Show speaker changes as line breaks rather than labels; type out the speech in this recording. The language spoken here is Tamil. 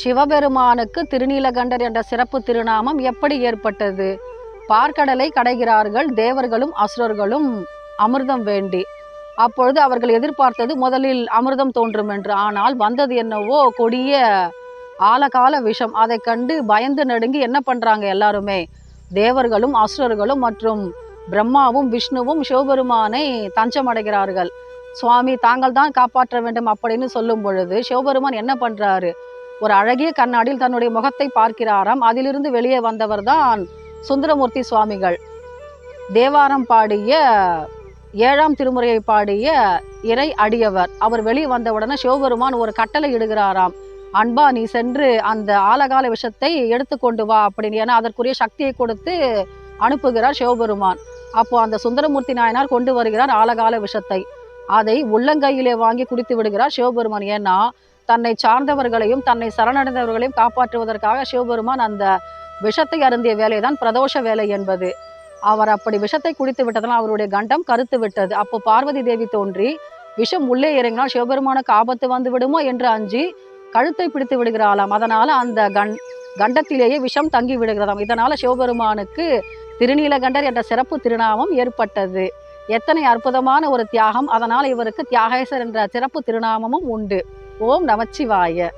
சிவபெருமானுக்கு திருநீலகண்டர் என்ற சிறப்பு திருநாமம் எப்படி ஏற்பட்டது? பார்க்கடலை கடைகிறார்கள் தேவர்களும் அசுரர்களும் அமிர்தம் வேண்டி. அப்பொழுது அவர்கள் எதிர்பார்த்தது முதலில் அமிர்தம் தோன்றும் என்று. ஆனால் வந்தது என்னவோ கொடிய ஆழகால விஷம். அதை கண்டு பயந்து நடுங்கி என்ன பண்றாங்க எல்லாருமே, தேவர்களும் அசுரர்களும் மற்றும் பிரம்மாவும் விஷ்ணுவும் சிவபெருமானை தஞ்சம் அடைகிறார்கள். சுவாமி தாங்கள் தான் காப்பாற்ற வேண்டும் அப்படின்னு சொல்லும் பொழுது சிவபெருமான் என்ன பண்றாரு, ஒரு அழகிய கண்ணாடியில் தன்னுடைய முகத்தை பார்க்கிறாராம். அதிலிருந்து வெளியே வந்தவர் தான் சுந்தரமூர்த்தி சுவாமிகள். தேவாரம் பாடிய 7ஆம் திருமுறையை பாடிய இறை அடியவர். அவர் வெளியே வந்தவுடனே சிவபெருமான் ஒரு கட்டளை இடுகிறாராம், அன்பா நீ சென்று அந்த ஆழகால விஷத்தை எடுத்துக்கொண்டு வா அப்படின்னு. ஏன்னா அதற்குரிய சக்தியை கொடுத்து அனுப்புகிறார் சிவபெருமான். அப்போ அந்த சுந்தரமூர்த்தி நாயனார் கொண்டு வருகிறார் ஆழகால விஷத்தை. அதை உள்ளங்கையிலே வாங்கி குடித்து விடுகிறார் சிவபெருமான். ஏன்னா தன்னை சார்ந்தவர்களையும் தன்னை சரணடைந்தவர்களையும் காப்பாற்றுவதற்காக சிவபெருமான் அந்த விஷத்தை அருந்திய வேலைதான் பிரதோஷ வேலை என்பது. அவர் அப்படி விஷத்தை குடித்து விட்டதனால் அவருடைய கண்டம் கருத்து விட்டது. அப்போ பார்வதி தேவி தோன்றி விஷம் உள்ளே இறங்கினால் சிவபெருமானுக்கு ஆபத்து வந்து விடுமோ என்று அஞ்சி கழுத்தை பிடித்து விடுகிறாளாம். அதனால அந்த கண்டத்திலேயே விஷம் தங்கி விடுகிறதாம். இதனால சிவபெருமானுக்கு திருநீலகண்டர் என்ற சிறப்பு திருநாமம் ஏற்பட்டது. எத்தனை அற்புதமான ஒரு தியாகம்! அதனால் இவருக்கு தியாகேசர் என்ற சிறப்பு திருநாமமும் உண்டு. ஓம் நமச்சிவாய.